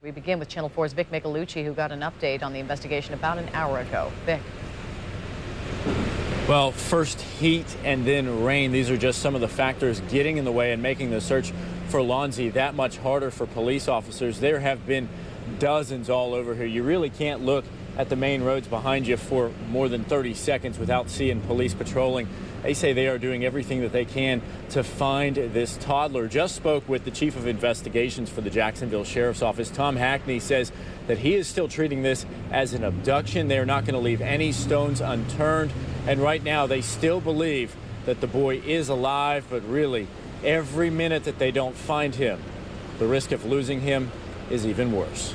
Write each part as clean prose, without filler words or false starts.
We begin with Channel 4's Vic Michelucci, who got an update on the investigation about an hour ago. Vic. Well, first heat and then rain. These are just some of the factors getting in the way and making the search for Lonzie that much harder for police officers. There have been dozens all over here. You really can't look at the main roads behind you for more than 30 seconds without seeing police patrolling. They say they are doing everything that they can to find this toddler. Just spoke with the chief of investigations for the Jacksonville Sheriff's Office. Tom Hackney says that he is still treating this as an abduction. They're not going to leave any stones unturned. And right now they still believe that the boy is alive, but really every minute that they don't find him, the risk of losing him is even worse.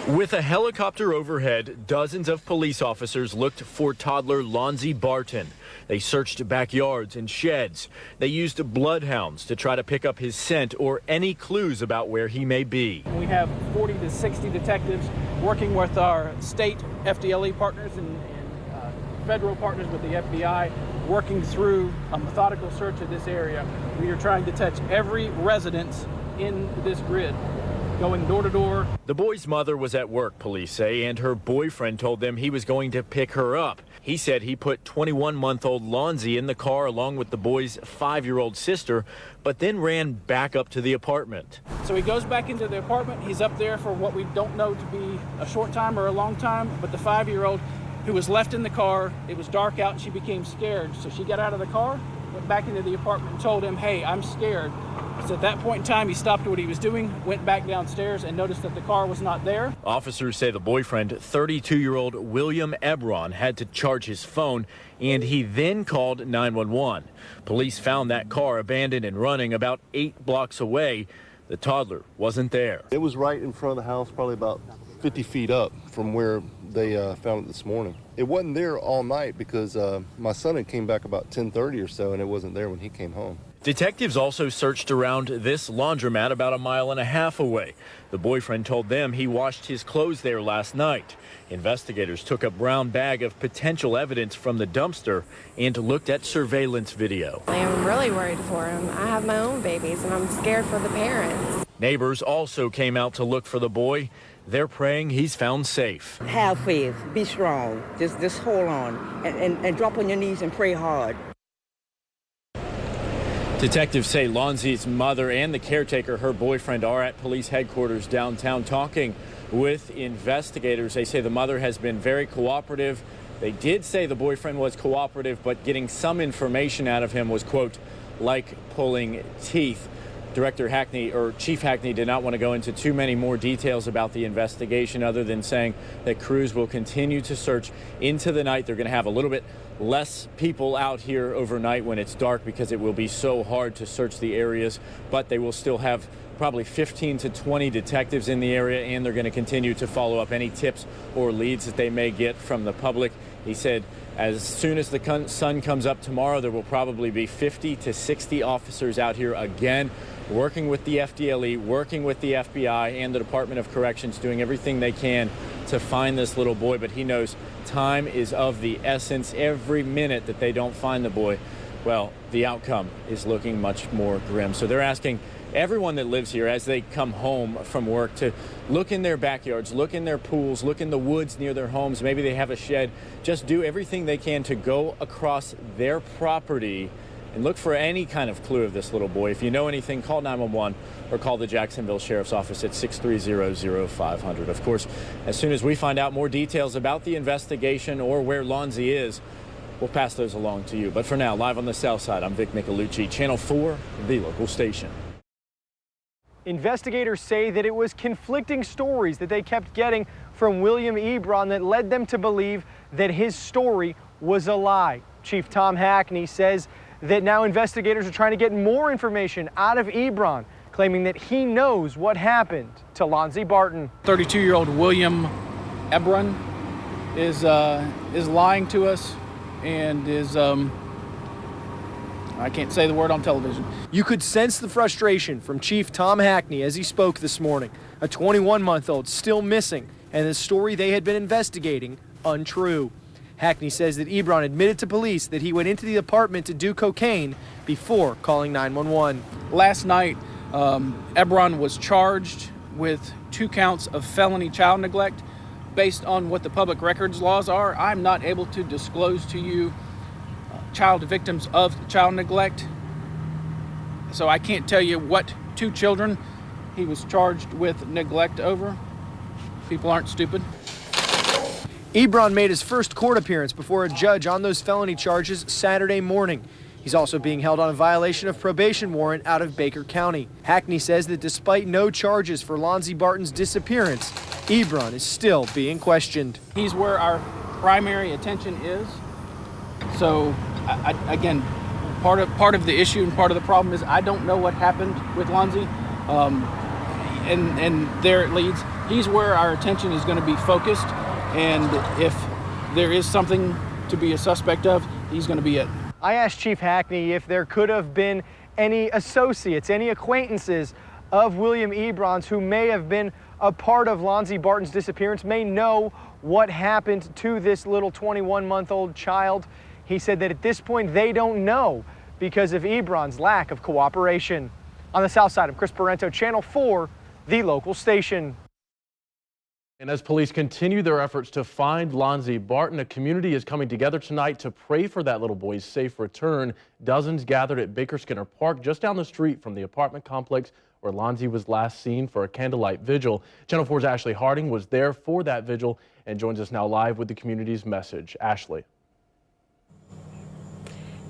With a helicopter overhead, dozens of police officers looked for toddler Lonzie Barton. They searched backyards and sheds. They used bloodhounds to try to pick up his scent or any clues about where he may be. We have 40 to 60 detectives working with our state FDLE partners and federal partners with the FBI, working through a methodical search of this area. We are trying to touch every residence in this grid, going door to door. The boy's mother was at work, police say, and her boyfriend told them he was going to pick her up. He said he put 21-month-old Lonzie in the car along with the boy's 5-year-old sister, but then ran back up to the apartment. So he goes back into the apartment. He's up there for what we don't know to be a short time or a long time, but the 5-year-old who was left in the car, it was dark out and she became scared. So she got out of the car, went back into the apartment and told him, "Hey, I'm scared." So at that point in time, he stopped what he was doing, went back downstairs and noticed that the car was not there. Officers say the boyfriend, 32-year-old William Ebron, had to charge his phone, and he then called 911. Police found that car abandoned and running about 8 blocks away. The toddler wasn't there. It was right in front of the house, probably about 50 feet up from where they found it this morning. It wasn't there all night because my son had came back about 10:30 or so, and it wasn't there when he came home. Detectives also searched around this laundromat about 1.5 miles away. The boyfriend told them he washed his clothes there last night. Investigators took a brown bag of potential evidence from the dumpster and looked at surveillance video. I am really worried for him. I have my own babies and I'm scared for the parents. Neighbors also came out to look for the boy. They're praying he's found safe. Have faith, be strong, just hold on and drop on your knees and pray hard. Detectives say Lonzie's mother and the caretaker, her boyfriend, are at police headquarters downtown talking with investigators. They say the mother has been very cooperative. They did say the boyfriend was cooperative, but getting some information out of him was, quote, like pulling teeth. Director Hackney, or Chief Hackney, did not want to go into too many more details about the investigation other than saying that crews will continue to search into the night. They're going to have a little bit less people out here overnight when it's dark because it will be so hard to search the areas, but they will still have probably 15 to 20 detectives in the area, and they're going to continue to follow up any tips or leads that they may get from the public. He said as soon as the sun comes up tomorrow, there will probably be 50 to 60 officers out here again, working with the FDLE, working with the FBI and the Department of Corrections, doing everything they can to find this little boy. But he knows time is of the essence. Every minute that they don't find the boy, well, the outcome is looking much more grim. So they're asking everyone that lives here as they come home from work to look in their backyards, look in their pools, look in the woods near their homes. Maybe they have a shed. Just do everything they can to go across their property and look for any kind of clue of this little boy. If you know anything, call 911 or call the Jacksonville Sheriff's Office at 630-0500. Of course, as soon as we find out more details about the investigation or where Lonzie is, we'll pass those along to you. But for now, live on the South Side, I'm Vic Michelucci, Channel 4, the local station. Investigators say that it was conflicting stories that they kept getting from William Ebron that led them to believe that his story was a lie. Chief Tom Hackney says that now investigators are trying to get more information out of Ebron, claiming that he knows what happened to Lonzie Barton. 32-year-old William Ebron is lying to us and is I can't say the word on television. You could sense the frustration from Chief Tom Hackney as he spoke this morning. A 21-month-old still missing, and the story they had been investigating untrue. Hackney says that Ebron admitted to police that he went into the apartment to do cocaine before calling 911. Last night, Ebron was charged with 2 counts of felony child neglect. Based on what the public records laws are, I'm not able to disclose to you child victims of child neglect. So I can't tell you what 2 children he was charged with neglect over. People aren't stupid. Ebron made his first court appearance before a judge on those felony charges Saturday morning. He's also being held on a violation of probation warrant out of Baker County. Hackney says that despite no charges for Lonzie Barton's disappearance, Ebron is still being questioned. He's where our primary attention is. So, again, part of the issue and part of the problem is I don't know what happened with Lonzie, and there it leads. He's where our attention is going to be focused, and if there is something to be a suspect of, he's going to be it. I asked Chief Hackney if there could have been any associates, any acquaintances of William Ebron's who may have been a part of Lonzie Barton's disappearance, may know what happened to this little 21-month-old child. He said that at this point they don't know because of Ebron's lack of cooperation. On the south side, I'm Chris Parento, Channel 4, the local station. And as police continue their efforts to find Lonzie Barton, a community is coming together tonight to pray for that little boy's safe return. Dozens gathered at Baker Skinner Park, just down the street from the apartment complex where Lonzie was last seen for a candlelight vigil. Channel 4's Ashley Harding was there for that vigil and joins us now live with the community's message. Ashley.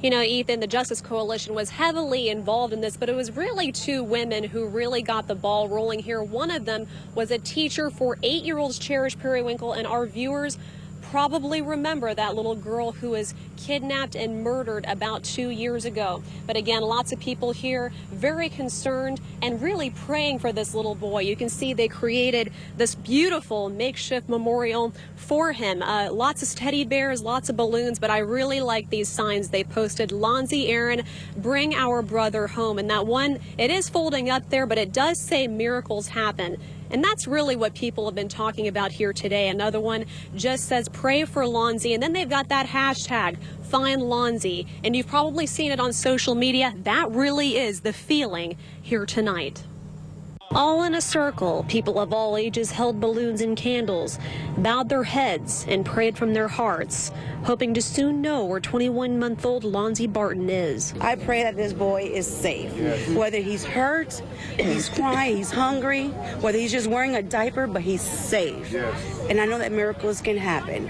You know, Ethan, the Justice Coalition was heavily involved in this, but it was really 2 women who really got the ball rolling here. One of them was a teacher for 8-year-olds Cherish Periwinkle, and our viewers probably remember that little girl who was kidnapped and murdered about 2 years ago. But again, lots of people here very concerned and really praying for this little boy. You can see they created this beautiful makeshift memorial for him. Lots of teddy bears, lots of balloons, but I really like these signs they posted. Lonzie, Aaron, bring our brother home. And that one, it is folding up there, but it does say miracles happen. And that's really what people have been talking about here today. Another one just says pray for Lonzie, and then they've got that hashtag find Lonzie, and you've probably seen it on social media. That really is the feeling here tonight. All in a circle, people of all ages held balloons and candles, bowed their heads and prayed from their hearts, hoping to soon know where 21-month-old Lonzie Barton is. I pray that this boy is safe. Yes. Whether he's hurt, he's crying, he's hungry, whether he's just wearing a diaper, but he's safe. Yes. And I know that miracles can happen.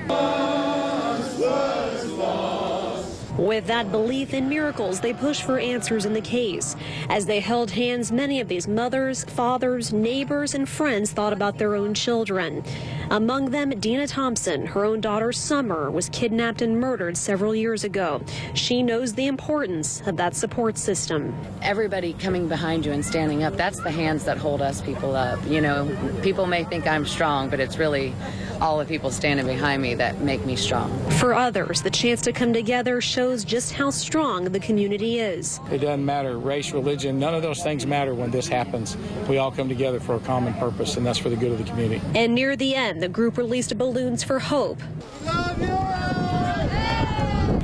With that belief in miracles, they pushed for answers in the case. As they held hands, many of these mothers, fathers, neighbors, and friends thought about their own children. Among them, Dina Thompson. Her own daughter, Summer, was kidnapped and murdered several years ago. She knows the importance of that support system. Everybody coming behind you and standing up, that's the hands that hold us people up. You know, people may think I'm strong, but it's really all the people standing behind me that make me strong. For others, the chance to come together shows just how strong the community is. It doesn't matter race, religion, none of those things matter when this happens. We all come together for a common purpose, and that's for the good of the community. And near the end, the group released balloons for hope.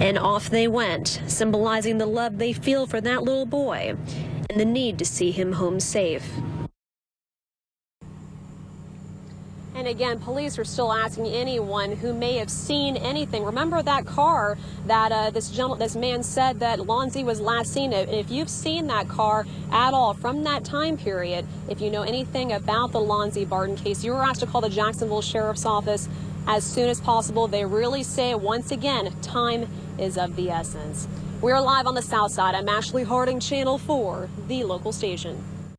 And off they went, symbolizing the love they feel for that little boy and the need to see him home safe. And again, police are still asking anyone who may have seen anything. Remember that car that this man said that Lonzie was last seen. If you've seen that car at all from that time period, if you know anything about the Lonzie Barton case, you were asked to call the Jacksonville Sheriff's Office as soon as possible. They really say, once again, time is of the essence. We're live on the south side. I'm Ashley Harding, Channel 4, the local station.